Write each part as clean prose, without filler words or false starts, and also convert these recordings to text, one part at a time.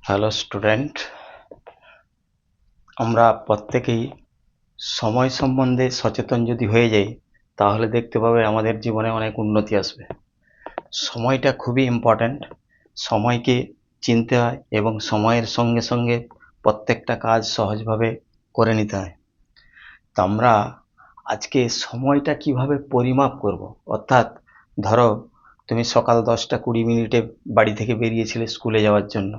Hello student, আমরা প্রত্যেকেই সময় সম্বন্ধে সচেতন যদি হয়ে যাই তাহলে দেখতে পাবে আমাদের জীবনে অনেক উন্নতি আসবে। সময়টা খুবই ইম্পর্ট্যান্ট। সময়কে চিনতে হয় এবং সময়ের সঙ্গে সঙ্গে প্রত্যেকটা কাজ সহজভাবে করে নিতে হয়। তো আমরা আজকে সময়টা কিভাবে পরিমাপ করব, অর্থাৎ ধরো তুমি সকাল 10টা 20 মিনিটে বাড়ি থেকে বেরিয়েছিলে স্কুলে যাওয়ার জন্য,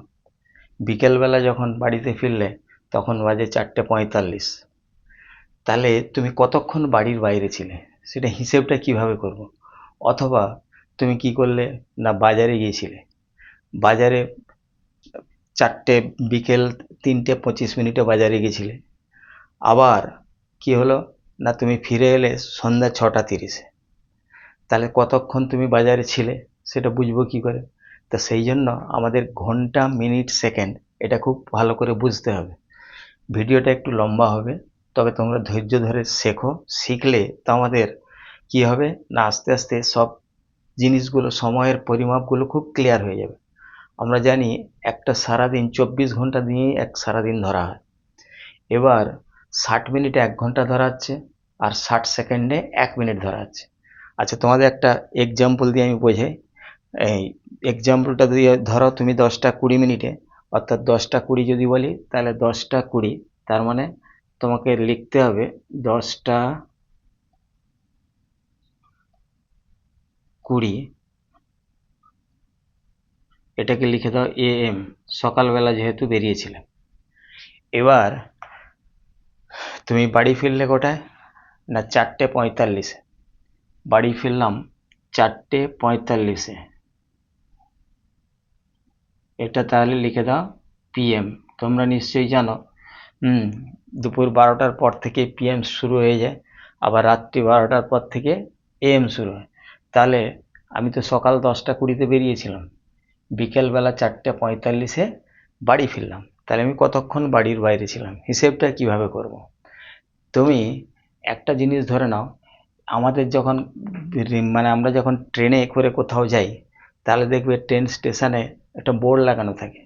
বিকেলবেলা যখন বাড়িতে ফিরলে তখন বাজে 4:45। তাহলে তুমি কতক্ষণ বাড়ির বাইরে ছিলে সেটা হিসেবটা কিভাবে করব? অথবা তুমি কি করলে না বাজারে গিয়েছিলে, বাজারে বিকেল 3:25 বাজারে গেছিলে, আবার কি হলো না তুমি ফিরে এলে সন্ধ্যা 6:30। তাহলে কতক্ষণ তুমি বাজারে ছিলে সেটা বুঝবো কি করে? তা সেই জন্য আমাদের ঘন্টা মিনিট সেকেন্ড এটা খুব ভালো করে বুঝতে হবে। ভিডিওটা একটু লম্বা হবে, তবে তোমরা ধৈর্য ধরে শেখো। শিখলে তো আমাদের কি হবে না আস্তে আস্তে সব জিনিসগুলো, সময়ের পরিমাপগুলো খুব ক্লিয়ার হয়ে যাবে। আমরা জানি একটা সারাদিন 24 ঘন্টা নিয়ে এক সারাদিন ধরা হয়। এবার 60 মিনিটে 1 ঘন্টা ধরা হচ্ছে, আর 60 সেকেন্ডে 1 মিনিট ধরা হচ্ছে। আচ্ছা, তোমাদের একটা এক্সাম্পল দিয়ে আমি বোঝাই। এই এক্সাম্পলটা দিয়ে ধরো তুমি 10টা 20 মিনিটে, অর্থাৎ 10টা 20 যদি বলি তাহলে 10টা 20, তার মানে তোমাকে লিখতে হবে 10টা 20, এটাকে লিখে দাও AM, সকালবেলা যেহেতু বেরিয়েছিলে। এবার তুমি বাড়ি ফিরলে কোটায় না 4:45, বাড়ি ফিরলাম 4:45, এটা তাহলে লিখে দাও PM। তোমরা নিশ্চয়ই জানো দুপুর 12টার পর থেকে PM শুরু হয়ে যায়, আবার রাত্রি 12টার পর থেকে AM শুরু হয়। তাহলে আমি তো সকাল 10টা 20-তে বেরিয়েছিলাম, বিকেলবেলা 4:45 বাড়ি ফিরলাম, তাহলে আমি কতক্ষণ বাড়ির বাইরে ছিলাম, হিসেবটা কিভাবে করব? তুমি একটা জিনিস ধরে নাও, আমাদের যখন মানে আমরা যখন ট্রেনে করে কোথাও যাই, তাহলে দেখবে ট্রেন স্টেশনে একটা বোর্ড লাগানো থাকে।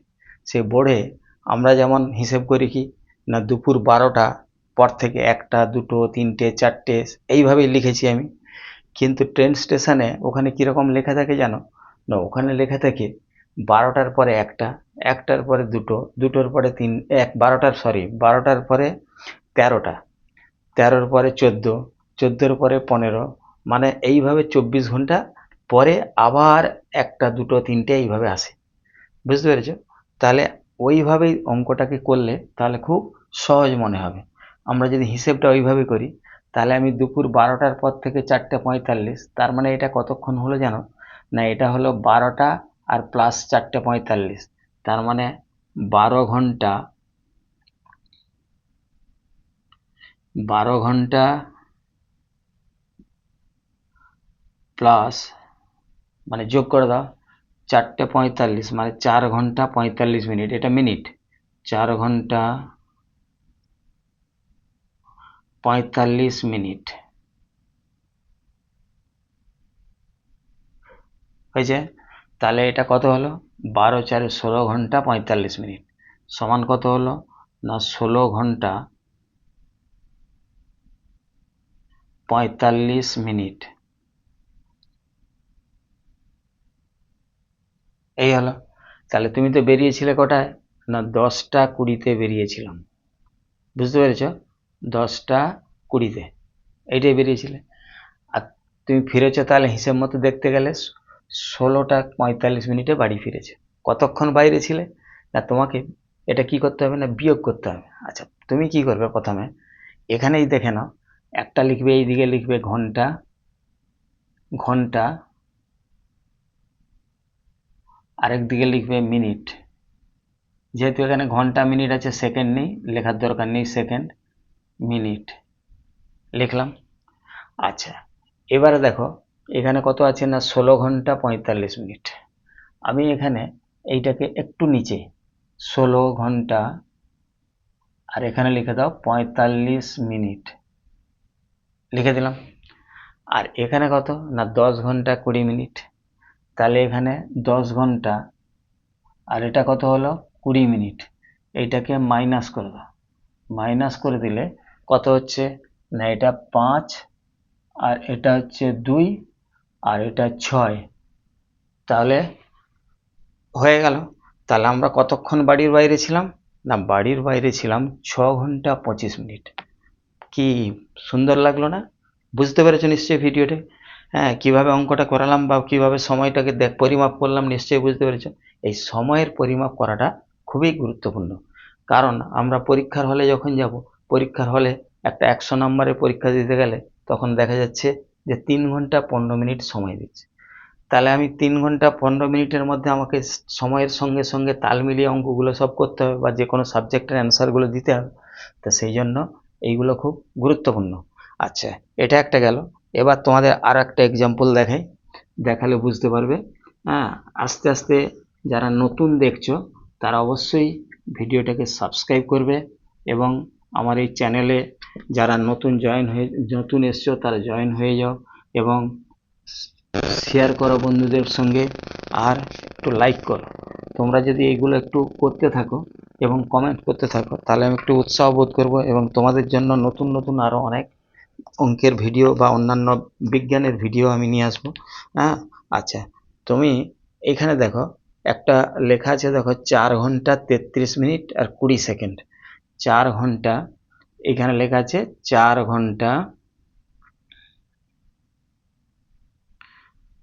সেই বোর্ডে আমরা যেমন হিসেব করি কি না দুপুর 12টা পর থেকে 1টা 2টো 3টে 4টে এইভাবেই লিখেছি আমি। কিন্তু ট্রেন স্টেশনে ওখানে কীরকম লেখা থাকে জানো? না, ওখানে লেখা থাকে 12টার পরে 1টা, 1টার পরে 2টো, 2টোর পরে 3, 12টার পরে 13টা, 13র পরে 14, 14র পরে 15, মানে এইভাবে 24 ঘন্টা পরে আবার 1টা 2টো 3টে এইভাবে আসে। বুঝতে পেরেছো? তাহলে ওইভাবেই অঙ্কটাকে করলে তাহলে খুব সহজ মনে হবে। আমরা যদি হিসেবটা ওইভাবে করি তাহলে আমি দুপুর 12টার পর থেকে 4:45, তার মানে এটা কতক্ষণ হলো জানো? না, এটা হলো 12টা আর প্লাস 4:45, তার মানে 12 ঘন্টা, 12 ঘন্টা প্লাস, মানে যোগ করে দাও 4:45, মানে 4 ঘন্টা 45 মিনিট, এটা মিনিট। 4 ঘন্টা 45 মিনিট হয়েছে। তাহলে এটা কত হলো? 12 4 16 ঘন্টা 45 মিনিট সমান কত হলো? না 16 ঘন্টা 45 মিনিট। এই হলো। তাহলে তুমি তো বেরিয়েছিলে কোটায় না 10টা 20-তে বেরিয়েছিলাম, বুঝতে পেরেছ? 10টা 20-তে এইটাই বেরিয়েছিলে। আর তুমি ফিরেছো তাহলে হিসেব মতো দেখতে গেলে 16টা 45 মিনিটে বাড়ি ফিরেছে। কতক্ষণ বাইরে ছিলে? না তোমাকে এটা কি করতে হবে না বিয়োগ করতে হবে। আচ্ছা, তুমি কি করবে প্রথমে এখানেই দেখে নাও, একটা লিখবে এইদিকে লিখবে ঘন্টা, ঘন্টা, আরেক দিকে লিখবে মিনিট। যেহেতু এখানে ঘন্টা মিনিট আছে, সেকেন্ড নেই, লেখার দরকার নেই, সেকেন্ড মিনিট লিখলাম। আচ্ছা, এবারে দেখো এখানে কত আছে না 16 ঘন্টা 45 মিনিট। আমি এখানে এইটাকে একটু নিচে 16 ঘন্টা, আর এখানে লিখে দাও 45 মিনিট, লিখে দিলাম। আর এখানে কত না 10 ঘন্টা 20 মিনিট, তাহলে এখানে 10 ঘন্টা, আর এটা কত হলো 20 মিনিট, এইটাকে মাইনাস করে দাও। মাইনাস করে দিলে কত হচ্ছে না, এটা 5 আর এটা হচ্ছে 2 আর এটা 6, তাহলে হয়ে গেল। তাহলে আমরা কতক্ষণ বাড়ির বাইরে ছিলাম না, বাড়ির বাইরে ছিলাম 6 ঘন্টা 25 মিনিট। কি সুন্দর লাগলো না? বুঝতে পেরেছো নিশ্চয়ই ভিডিওতে? হ্যাঁ, কিভাবে অঙ্কটা করালাম বা কিভাবে সময়টাকে পরিমাপ করলাম নিশ্চয়ই বুঝতে পেরেছো। এই সময়ের পরিমাপ করাটা খুবই গুরুত্বপূর্ণ, কারণ আমরা পরীক্ষার হলে যখন যাব, পরীক্ষার হলে একটা 100 নম্বরের পরীক্ষা দিতে গেলে তখন দেখা যাচ্ছে যে 3 ঘন্টা 15 মিনিট সময় দিচ্ছে। তাহলে আমি 3 ঘন্টা 15 মিনিটের মধ্যে আমাকে সময়ের সঙ্গে সঙ্গে তাল মিলিয়ে অঙ্কগুলো সব করতে হবে বা যে কোনো সাবজেক্টের অ্যান্সারগুলো দিতে হবে। তো সেই জন্য এইগুলো খুব গুরুত্বপূর্ণ। আচ্ছা, এটা একটা গেল। এবার তোমাদের আর একটা এক্সাম্পল দেখাই, দেখালে বুঝতে পারবে। হ্যাঁ, আস্তে আস্তে যারা নতুন দেখছো তারা অবশ্যই ভিডিওটাকে সাবস্ক্রাইব করবে এবং আমার এই চ্যানেলে যারা নতুন এসছো তারা জয়েন হয়ে যাও এবং শেয়ার করো বন্ধুদের সঙ্গে আর একটু লাইক করো। তোমরা যদি এইগুলো একটু করতে থাকো এবং কমেন্ট করতে থাকো তাহলে আমি একটু উৎসাহ বোধ করবো এবং তোমাদের জন্য নতুন নতুন আরও অনেক অঙ্কের ভিডিও বা অন্যান্য বিজ্ঞানের ভিডিও আমি নিয়ে আসবো। হ্যাঁ, আচ্ছা, তুমি এখানে দেখো একটা লেখা আছে, দেখো 4 ঘন্টা 33 মিনিট আর 20 সেকেন্ড। 4 ঘন্টা, এখানে লেখা আছে 4 ঘন্টা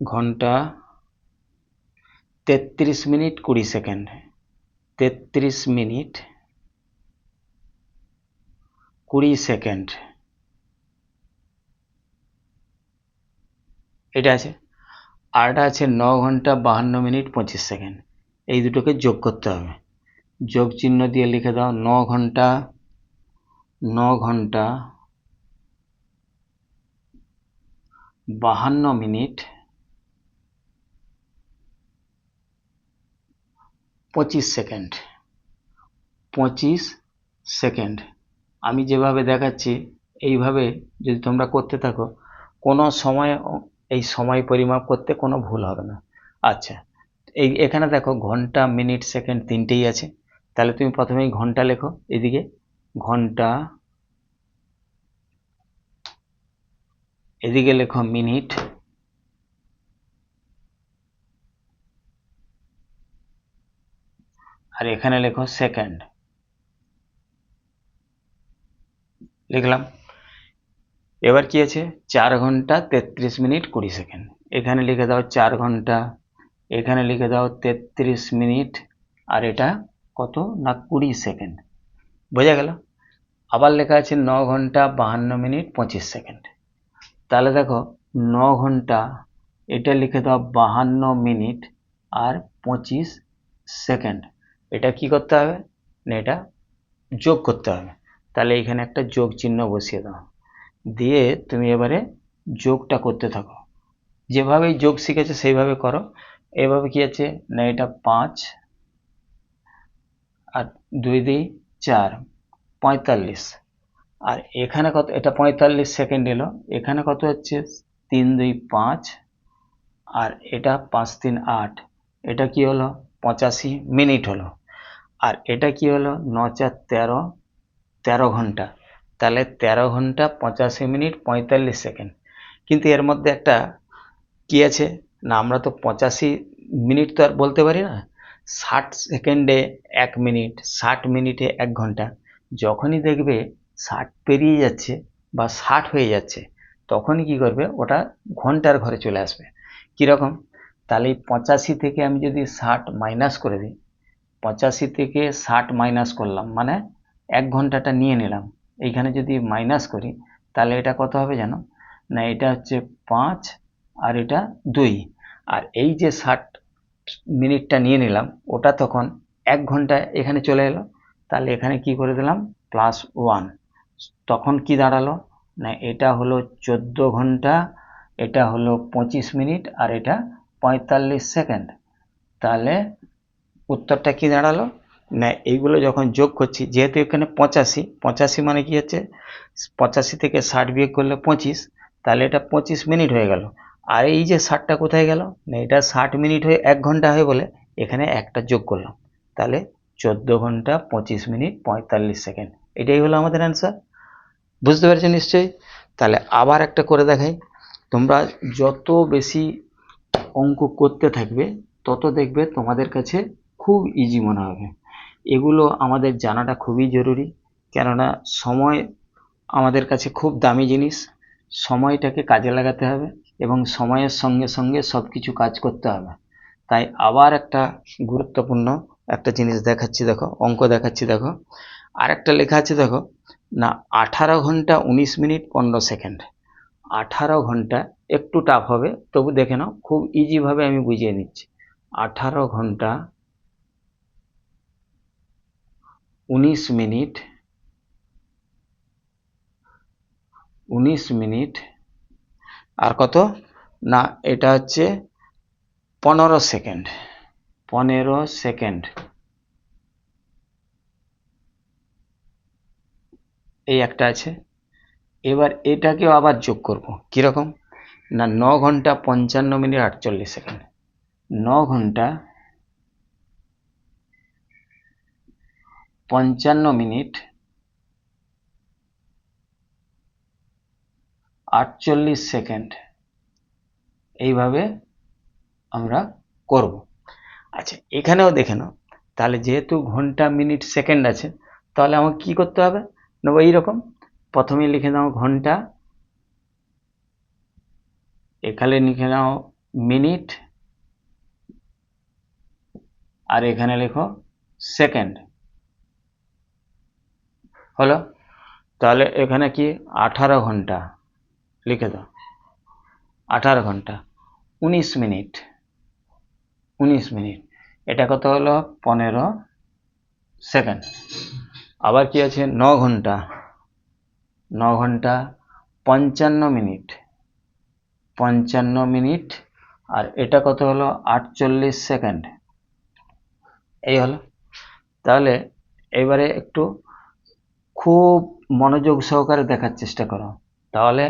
ঘন্টা 33 মিনিট 20 সেকেন্ড। 33 মিনিট 20 সেকেন্ড এটা আছে। আর এটা আছে 9 ঘন্টা 52 মিনিট 25 সেকেন্ড। এই দুটোকে যোগ করতে হবে। যোগ চিহ্ন দিয়ে লিখে দাও 9 ঘন্টা 52 মিনিট 25 সেকেন্ড। 25 সেকেন্ড। আমি যেভাবে দেখাচ্ছি এইভাবে যদি তোমরা করতে থাকো কোনো সময় এই সময় পরিমাপ করতে কোনো ভুল হবে না। আচ্ছা, এখানে দেখো ঘন্টা মিনিট সেকেন্ড তিনটেই আছে, তাহলে তুমি প্রথমেই ঘন্টা লেখো, এদিকে ঘন্টা, এদিকে লেখো মিনিট, আর এখানে লেখো সেকেন্ড। লিখলাম। এবার কি আছে, 4 ঘন্টা 33 মিনিট 20 সেকেন্ড। এখানে লিখে দাও 4 ঘন্টা, এখানে লিখে দাও 33 মিনিট, আর এটা কত না 20 সেকেন্ড। বোঝা গেল? আবার লেখা আছে 9 ঘন্টা 52 মিনিট 25 সেকেন্ড। তাহলে দেখো 9 ঘন্টা, এটা লিখে দাও 52 মিনিট আর 25 সেকেন্ড। এটা কি করতে হবে না, এটা যোগ করতে হবে। তাহলে এখানে একটা যোগ চিহ্ন বসিয়ে দাও, দিয়ে তুমি এবারে যোগটা করতে থাকো। যেভাবেই যোগ শিখেছো সেইভাবে করো। এভাবে কি আছে না, এটা 5 আর 2 দিয়ে 4, 45। আর এখানে কত, এটা 45 সেকেন্ড এলো। এখানে কত হচ্ছে 3 2 5 আর এটা 5 3 8। এটা কি হলো 85 মিনিট হলো। আর এটা কি হলো 9 4 13, 13 ঘন্টা। তাহলে 13 ঘন্টা 85 মিনিট 45 সেকেন্ড। কিন্তু এর মধ্যে একটা কি আছে না, আমরা তো 85 মিনিট তো আর বলতে পারি না। 60 সেকেন্ডে 1 মিনিট, 60 মিনিটে 1 ঘন্টা। যখনই দেখবে 60 পেরিয়ে যাচ্ছে বা 60 হয়ে যাচ্ছে তখনই কি করবে, ওটা ঘন্টার ঘরে চলে আসবে। কীরকম, তাহলে 85 থেকে আমি যদি 60 মাইনাস করে দিই, 85 থেকে 60 মাইনাস করলাম মানে 1 ঘন্টাটা নিয়ে নিলাম, এইখানে যদি মাইনাস করি তাহলে এটা কত হবে জানো না, এটা হচ্ছে 5 আর এটা 2। আর এই যে 60 মিনিটটা নিয়ে নিলাম ওটা তখন 1 ঘন্টা এখানে চলে এলো। তাহলে এখানে কি করে দিলাম +1। তখন কি দাঁড়ালো না, এটা হলো 14 ঘন্টা, এটা হলো 25 মিনিট আর এটা 45 সেকেন্ড। তাহলে উত্তরটা কি দাঁড়ালো না, এইগুলো যখন যোগ করছি, যেহেতু এখানে 85, 85 মানে কি হচ্ছে 85 থেকে 60 বিয়োগ করলে 25, তাহলে এটা 25 মিনিট হয়ে গেল। আর এই যে 60টা কোথায় গেল না, এটা 60 মিনিট হয়ে 1 ঘন্টা হয় বলে এখানে একটা যোগ করলাম, তাহলে 14 ঘন্টা 25 মিনিট 45 সেকেন্ড। এটাই হলো আমাদের অ্যান্সার। বুঝতে পেরেছো নিশ্চয়ই? তাহলে আবার একটা করে দেখাই। তোমরা যত বেশি অঙ্ক করতে থাকবে তত দেখবে তোমাদের কাছে খুব ইজি মনে হবে। এগুলো আমাদের জানাটা খুবই জরুরি, কেননা সময় আমাদের কাছে খুব দামি জিনিস। সময়টাকে কাজে লাগাতে হবে এবং সময়ের সঙ্গে সঙ্গে সব কিছু কাজ করতে হবে। তাই আবার একটা গুরুত্বপূর্ণ একটা জিনিস দেখাচ্ছি, দেখো অঙ্ক দেখাচ্ছি। দেখো আর একটা লেখা আছে, দেখো না 18 ঘন্টা 19 মিনিট 15 সেকেন্ড। 18 ঘন্টা একটু টাফ হবে, তবু দেখে নাও, খুব ইজিভাবে আমি বুঝিয়ে নিচ্ছি। 18 ঘন্টা 19 মিনিট 19 মিনিট আর কত না, এটা হচ্ছে 15 সেকেন্ড। 15 সেকেন্ড এই একটা আছে। এবার এটাকেও আবার যোগ করব, কিরকম না 9 ঘন্টা 55 মিনিট 48 সেকেন্ড। 9 ঘন্টা 55 মিনিট 48 সেকেন্ড, এইভাবে আমরা করব। আচ্ছা এখানেও দেখে নাও, তাহলে যেহেতু ঘন্টা মিনিট সেকেন্ড আছে, তাহলে আমাকে কি করতে হবে না, এইরকম প্রথমে লিখে নাও ঘন্টা, এখানে লিখে নাও মিনিট, আর এখানে লেখো সেকেন্ড। হলো? তাহলে এখানে কি 18 ঘন্টা লিখে দাও, 18 ঘন্টা 19 মিনিট 19 মিনিট, এটা কত হলো 15 সেকেন্ড। আবার কি আছে 9 ঘন্টা 9 ঘন্টা 55 মিনিট 55 মিনিট, আর এটা কত হলো 48 সেকেন্ড। এই হলো। তাহলে এবারে একটু খুব মনোযোগ সহকারে দেখার চেষ্টা করো, তাহলে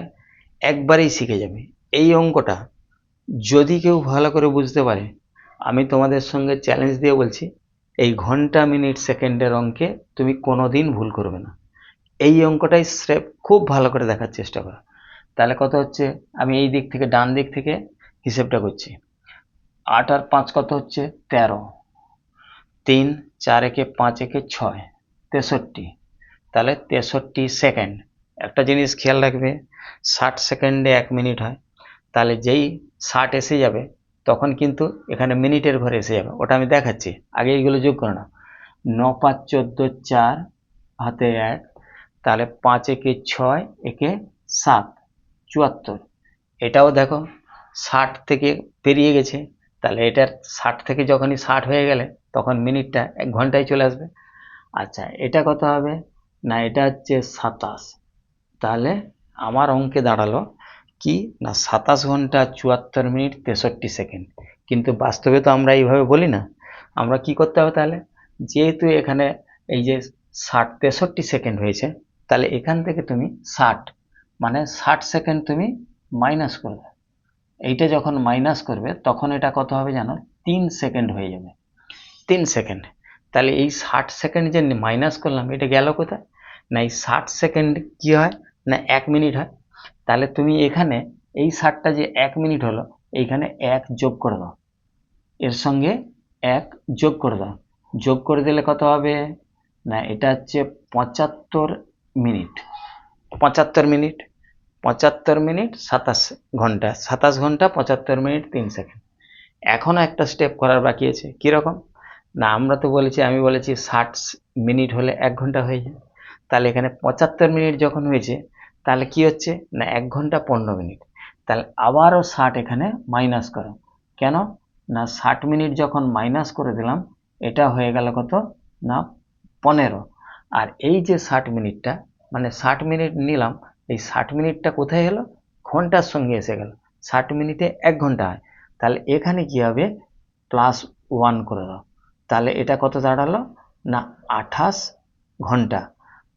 একবারেই শিখে যাবে এই অঙ্কটা। যদি কেউ ভালো করে বুঝতে পারে, আমি তোমাদের সঙ্গে চ্যালেঞ্জ দিয়ে বলছি, এই ঘন্টা মিনিট সেকেন্ডের অঙ্কে তুমি কোনোদিন ভুল করবে না। এই অঙ্কটাই স্রেফ খুব ভালো করে দেখার চেষ্টা করো। তাহলে কত হচ্ছে, আমি এই দিক থেকে ডান দিক থেকে হিসেবটা করছি। 8 আর 5 কত হচ্ছে 13, 3 4 একে 5 একে 6, 63। তাহলে 63 সেকেন্ড। একটা জিনিস খেয়াল রাখবে, 60 সেকেন্ডে 1 মিনিট হয়। তাহলে যেই 60 এসে যাবে তখন কিন্তু এখানে মিনিটের ঘরে এসে যাবে, ওটা আমি দেখাচ্ছি। আগে এইগুলো যোগ করো না। 9 5 14, 4 হাতে 1, তাহলে 5 একে 6 একে 7, 74। এটাও দেখো 60 থেকে পেরিয়ে গেছে, তাহলে এটার 60 থেকে যখনই 60 হয়ে গেলে তখন মিনিটটা 1 ঘন্টায় চলে আসবে। আচ্ছা এটা কত হবে না, এটা হচ্ছে 27। তাহলে আমার অঙ্কে দাঁড়ালো কি না 27 ঘন্টা 74 মিনিট 63 সেকেন্ড। কিন্তু বাস্তবে তো আমরা এইভাবে বলি না, আমরা কি করতে হবে তাহলে, যেহেতু এখানে এই যে 63 সেকেন্ড হয়েছে, তাহলে এখান থেকে তুমি 60 মানে 60 সেকেন্ড তুমি মাইনাস করবে। এইটা যখন মাইনাস করবে তখন এটা কত হবে জানো, 3 সেকেন্ড হয়ে যাবে। 3 সেকেন্ড। তাহলে এই 60 সেকেন্ড যে মাইনাস করলাম, এটা গেল কোথায় না, এই 60 সেকেন্ড কি হয় না 1 মিনিট হয়। তাহলে তুমি এখানে এই 60টা যে 1 মিনিট হলো, এইখানে 1 যোগ করে দাও, এর সঙ্গে 1 যোগ করে দাও। যোগ করে দিলে কত হবে না, এটা হচ্ছে 75 মিনিট। 75 মিনিট 75 মিনিট 27 ঘন্টা, 27 ঘন্টা 75 মিনিট 3 সেকেন্ড। এখনো একটা স্টেপ করার বাকি আছে, কিরকম না, আমরা তো বলেছি, আমি বলেছি 60 মিনিট হলে 1 ঘন্টা হয়ে যায়। তাহলে এখানে 75 মিনিট যখন হয়েছে, তাহলে কি হচ্ছে না 1 ঘন্টা 15 মিনিট। তাহলে আবারও 60 এখানে মাইনাস করো। কেন না 60 মিনিট যখন মাইনাস করে দিলাম, এটা হয়ে গেল কত না 15। আর এই যে 60 মিনিটটা মানে 60 মিনিট নিলাম, এই 60 মিনিটটা কোথায় এলো, ঘন্টার সঙ্গে এসে গেল। 60 মিনিটে 1 ঘন্টা হয়, তাহলে এখানে কি হবে +1 করে দাও। তাহলে এটা কত দাঁড়ালো না 28 ঘন্টা।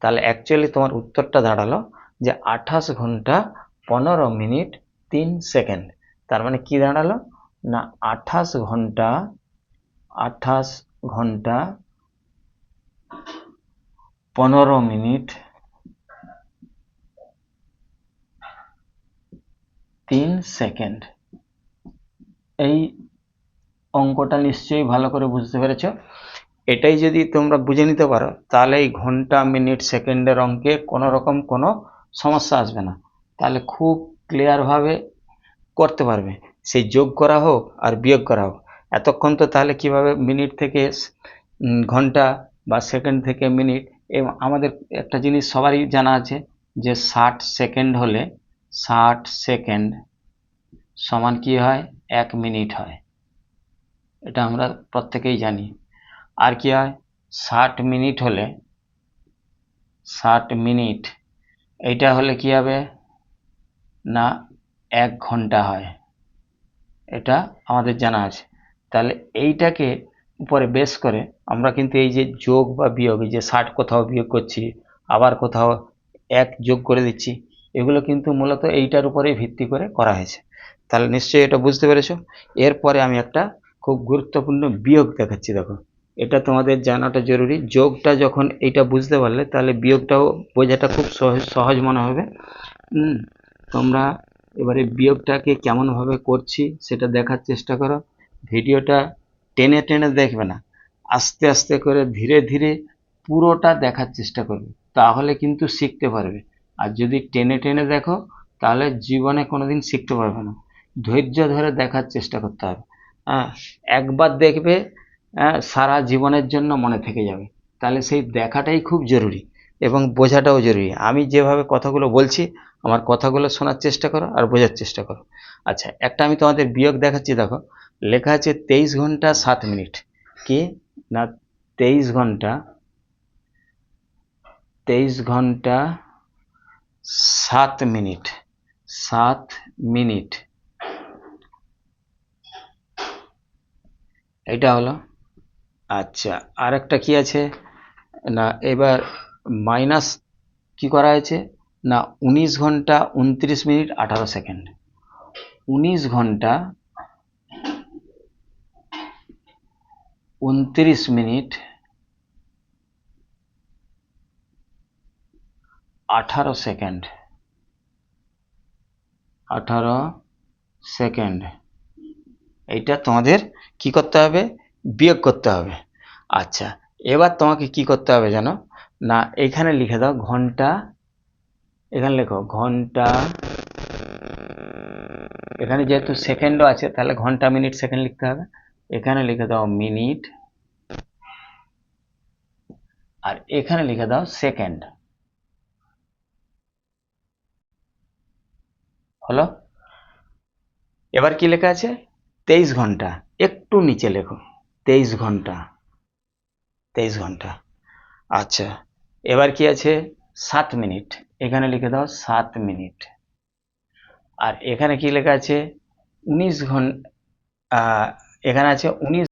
তাহলে অ্যাকচুয়ালি তোমার উত্তরটা দাঁড়ালো যে 28 ঘন্টা 15 মিনিট 3 সেকেন্ড। তার মানে কি দাঁড়ালো না 28 ঘন্টা 28 ঘন্টা 15 মিনিট 3 সেকেন্ড। এই অঙ্কটা নিশ্চয়ই ভালো করে বুঝতে পেরেছ। এটাই যদি তোমরা বুঝে নিতে পারো তাহলে এই ঘন্টা মিনিট সেকেন্ডের অঙ্কে কোনো রকম কোনো সমস্যা আসবে না, তাহলে খুব ক্লিয়ারভাবে করতে পারবে। সেই যোগ করা হোক আর বিয়োগ করা হোক, এতক্ষণ তো তাহলে কিভাবে মিনিট থেকে ঘন্টা বা সেকেন্ড থেকে মিনিট। এবং আমাদের একটা জিনিস সবারই জানা আছে যে 60 সেকেন্ড হলে 60 সেকেন্ড সমান কি হয়, 1 মিনিট হয়। এটা আমরা প্রত্যেকেই জানি। আর কি হয়, 60 মিনিট হলে 60 মিনিট এইটা হলে কি হবে না 1 ঘন্টা হয়। এটা আমাদের জানা আছে। তাহলে এইটাকে উপরে বেস করে আমরা কিন্তু এই যে যোগ বা বিয়োগ, এই যে 60 কোথাও বিয়োগ করছি, আবার কোথাও 1 যোগ করে দিচ্ছি, এগুলো কিন্তু মূলত এইটার উপরেই ভিত্তি করে করা হয়েছে। তাহলে নিশ্চয়ই এটা বুঝতে পেরেছো। এরপরে আমি একটা খুব গুরুত্বপূর্ণ বিয়োগ দেখাচ্ছি, দেখো। এটা তোমাদের জানাটা জরুরি। যোগটা যখন এইটা বুঝতে পারলে তাহলে বিয়োগটাও বোঝাটা খুব সহজ সহজ মনে হবে। তোমরা এবারে বিয়োগটাকে কেমনভাবে করছি সেটা দেখার চেষ্টা করো। ভিডিওটা টেনে টেনে দেখবে না, আস্তে আস্তে করে ধীরে ধীরে পুরোটা দেখার চেষ্টা করবে, তাহলে কিন্তু শিখতে পারবে। আর যদি টেনে টেনে দেখো তাহলে জীবনে কোনোদিন শিখতে পারবে না। ধৈর্য ধরে দেখার চেষ্টা করতে হবে। হ্যাঁ, একবার দেখবে, সারা জীবনের জন্য মনে থেকে যাবে। তাহলে সেই দেখাটাই খুব জরুরি এবং বোঝাটাও জরুরি। আমি যেভাবে কথাগুলো বলছি আমার কথাগুলো শোনার চেষ্টা করো আর বোঝার চেষ্টা করো। আচ্ছা, একটা আমি তোমাদের বিয়োগ দেখাচ্ছি, দেখো। লেখা আছে 23 ঘন্টা 7 মিনিট। কি না, 23 ঘন্টা 7 মিনিট 7 মিনিট এটা হলো। আচ্ছা, আর একটা কি আছে না, এবার মাইনাস কি করা হয়েছে না 19 ঘন্টা 29 মিনিট 18 সেকেন্ড। 19 ঘন্টা 29 মিনিট 18 সেকেন্ড। 18 সেকেন্ড এইটা তোমাদের কি করতে হবে, বিয়োগ করতে হবে। আচ্ছা, এবার তোমাকে কি করতে হবে জানো না, এখানে লিখে দাও ঘন্টা, এখানে লেখো ঘন্টা, এখানে যেহেতু সেকেন্ডও আছে তাহলে ঘন্টা মিনিট সেকেন্ড লিখতে হবে। এখানে লিখে দাও মিনিট, আর এখানে লিখে দাও সেকেন্ড। হলো। এবার কি লেখা আছে 23 ঘন্টা, একটু নিচে লেখো 23 ঘন্টা 23 ঘন্টা। আচ্ছা, এবার কি আছে 7 মিনিট, এখানে লিখে দাও 7 মিনিট। আর এখানে কি লেখা আছে 19 ঘন্টা, এখানে আছে 19